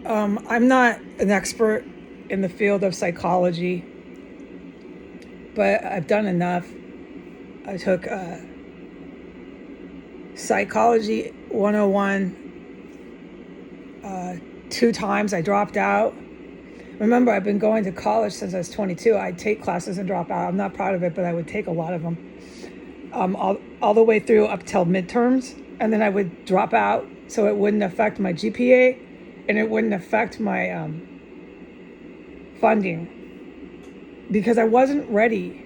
I'm not an expert in the field of psychology, but I've done enough. I took Psychology 101 2 times. I dropped out. Remember, I've been going to college since I was 22. I'd take classes and drop out. I'm not proud of it, but I would take a lot of them. All the way through up till midterms, and then I would drop out so it wouldn't affect my GPA and it wouldn't affect my funding, because I wasn't ready.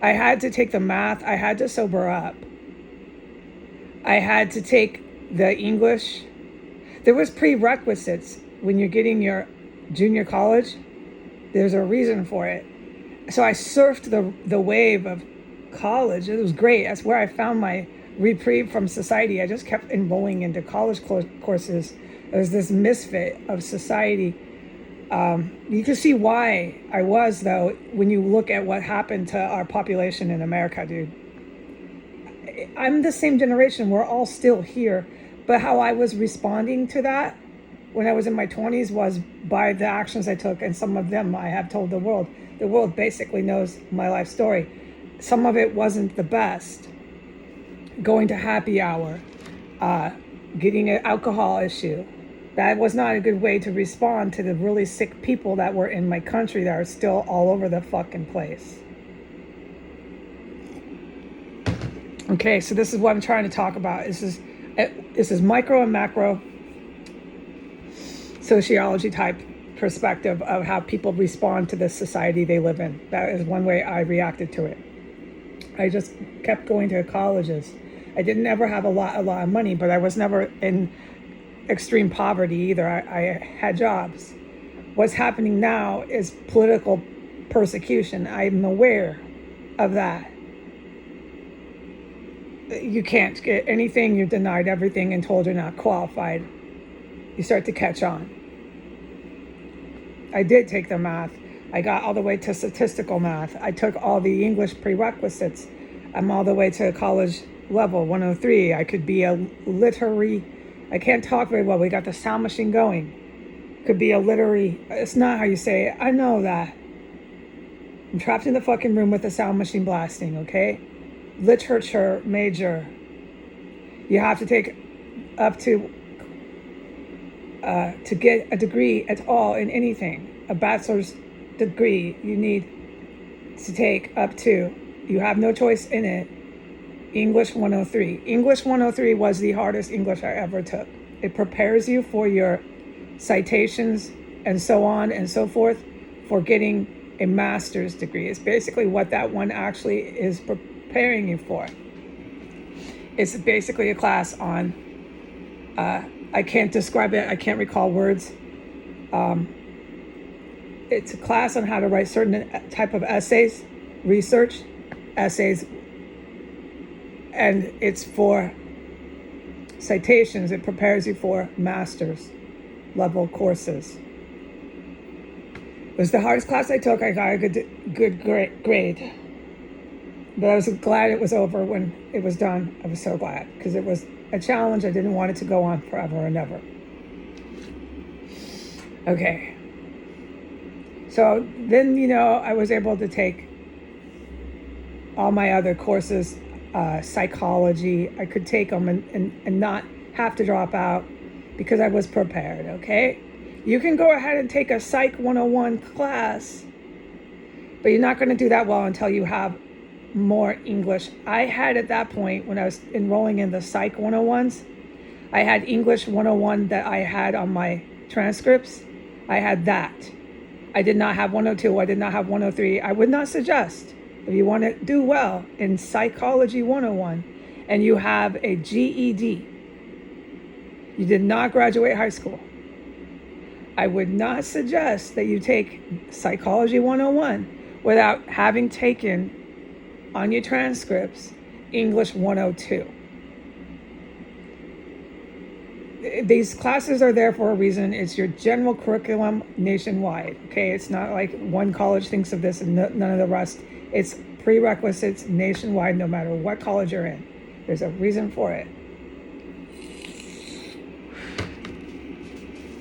I had to take the math. I had to sober up. I had to take the English. There was prerequisites when you're getting your junior college. There's a reason for it. So I surfed the wave of college. It was great. That's where I found my reprieve from society. I just kept enrolling into college courses. It was this misfit of society. You can see why I was, though, when you look at what happened to our population in America, dude. I'm the same generation. We're all still here. But how I was responding to that when I was in my 20s was by the actions I took. And some of them I have told the world. The world basically knows my life story. Some of it wasn't the best. Going to happy hour, getting an alcohol issue. That was not a good way to respond to the really sick people that were in my country that are still all over the fucking place. Okay, so this is what I'm trying to talk about. This is micro and macro sociology type perspective of how people respond to the society they live in. That is one way I reacted to it. I just kept going to colleges. I didn't ever have a lot of money, but I was never in extreme poverty either. I had jobs. What's happening now is political persecution. I'm aware of that. You can't get anything, you're denied everything and told you're not qualified. You start to catch on. I did take the math. I got all the way to statistical math. I took all the English prerequisites. I'm all the way to college level 103. I could be a literary. I can't talk very well. We got the sound machine going. Could be a literary. It's not how you say it. I know that. I'm trapped in the fucking room with the sound machine blasting, okay? Literature major. You have to take up to get a degree at all in anything. A bachelor's degree you need to take up to. You have no choice in it. English 103. English 103 was the hardest English I ever took. It prepares you for your citations and so on and so forth for getting a master's degree. It's basically what that one actually is preparing you for. It's basically a class on, I can't describe it, I can't recall words. It's a class on how to write certain type of essays, research essays, and it's for citations. It prepares you for master's level courses. It was the hardest class I took. I got a good grade. But I was glad it was over when it was done. I was so glad, because it was a challenge. I didn't want it to go on forever and ever. Okay. So then, I was able to take all my other courses, psychology. I could take them and not have to drop out because I was prepared, okay? You can go ahead and take a Psych 101 class, but you're not going to do that well until you have more English. I had at that point, when I was enrolling in the Psych 101s, I had English 101 that I had on my transcripts. I had that. I did not have 102. I did not have 103. I would not suggest, if you want to do well in Psychology 101 and you have a GED, you did not graduate high school, I would not suggest that you take Psychology 101 without having taken on your transcripts English 102. These classes are there for a reason. It's your general curriculum nationwide, okay? It's not like one college thinks of this and none of the rest. It's prerequisites nationwide, no matter what college you're in. There's a reason for it.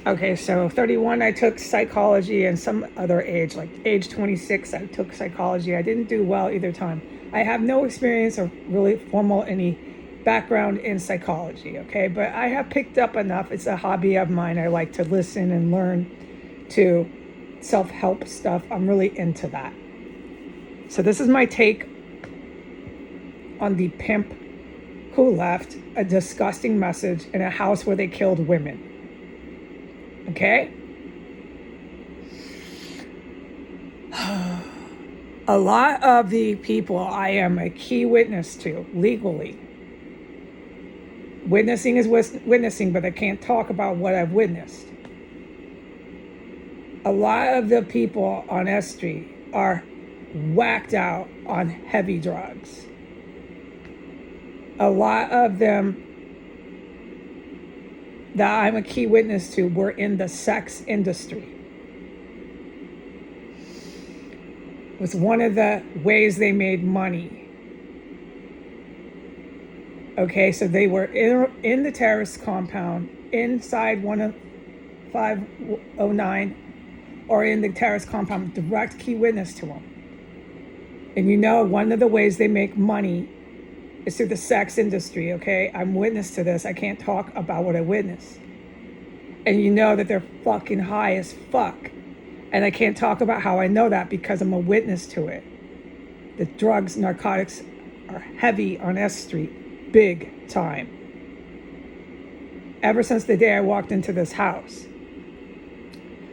Okay, so 31, I took psychology, and some other age, like age 26, I took psychology. I didn't do well either time. I have no experience or really formal any background in psychology, okay? But I have picked up enough. It's a hobby of mine. I like to listen and learn to self-help stuff. I'm really into that. So this is my take on the pimp who left a disgusting message in a house where they killed women. Okay? A lot of the people I am a key witness to legally. Witnessing is witnessing, but I can't talk about what I've witnessed. A lot of the people on S Street are whacked out on heavy drugs. A lot of them that I'm a key witness to were in the sex industry. It was one of the ways they made money. Okay, so they were in the terrorist compound, inside 509, or in the terrorist compound, direct key witness to them. And you know, one of the ways they make money is through the sex industry, okay? I'm witness to this. I can't talk about what I witnessed. And you know that they're fucking high as fuck. And I can't talk about how I know that because I'm a witness to it. The drugs, narcotics are heavy on S Street, big time. Ever since the day I walked into this house.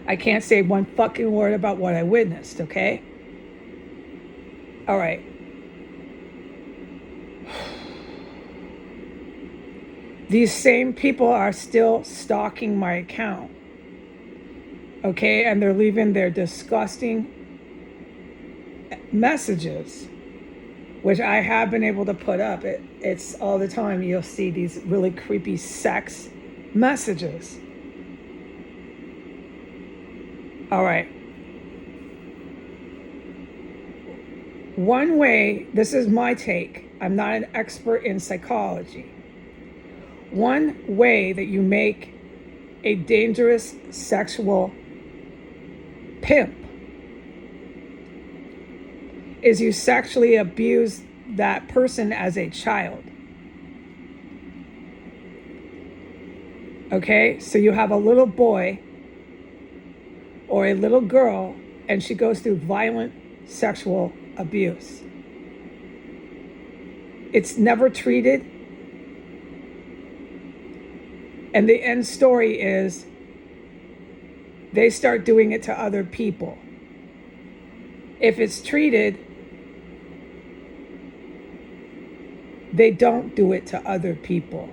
I can't say one fucking word about what I witnessed, okay? All right. These same people are still stalking my account. Okay, and they're leaving their disgusting messages, which I have been able to put up. It's all the time you'll see these really creepy sex messages. All right. One way, this is my take, I'm not an expert in psychology. One way that you make a dangerous sexual pimp is you sexually abuse that person as a child. Okay, so you have a little boy or a little girl and she goes through violent sexual abuse. It's never treated. And the end story is they start doing it to other people. If it's treated, they don't do it to other people.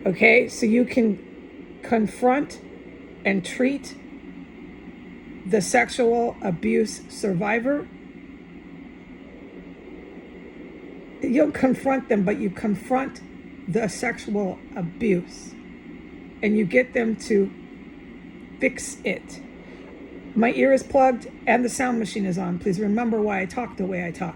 Okay, so you can confront and treat the sexual abuse survivor. You don't confront them, but you confront the sexual abuse and you get them to fix it. My ear is plugged and the sound machine is on. Please remember why I talk the way I talk.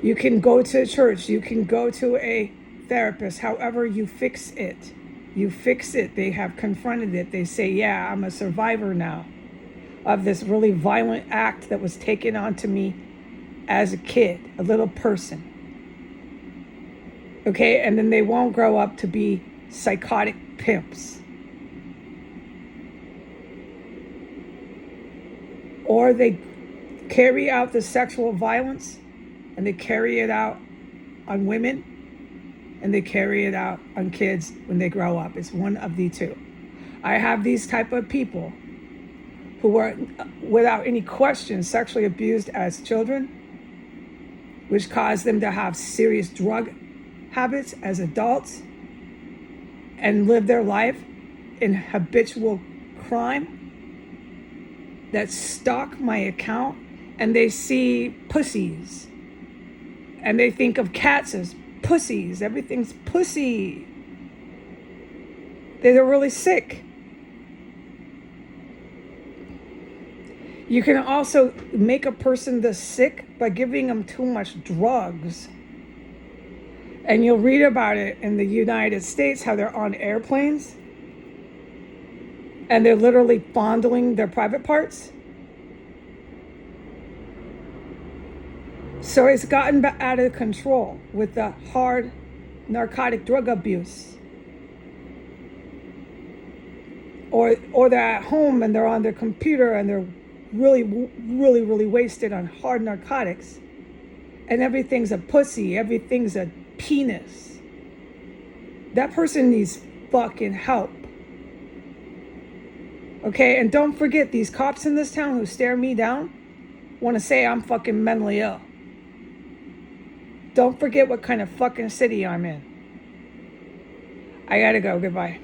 You can go to a church, you can go to a therapist, however you fix it. You fix it. They have confronted it. They say, yeah, I'm a survivor now of this really violent act that was taken onto me as a kid, a little person. Okay, and then they won't grow up to be psychotic pimps. Or they carry out the sexual violence and they carry it out on women and they carry it out on kids when they grow up. It's one of the two. I have these type of people who were, without any question, sexually abused as children, which caused them to have serious drug habits as adults and live their life in habitual crime, that stalk my account and they see pussies and they think of cats as pussies. Everything's pussy. They're really sick. You can also make a person this sick by giving them too much drugs. And you'll read about it in the United States, how they're on airplanes and they're literally fondling their private parts. So it's gotten out of control with the hard narcotic drug abuse. Or they're at home and they're on their computer and they're really wasted on hard narcotics. And everything's a pussy, everything's a penis. That person needs fucking help. Okay, and don't forget, these cops in this town who stare me down want to say I'm fucking mentally ill. Don't forget what kind of fucking city I'm in. I gotta go. Goodbye.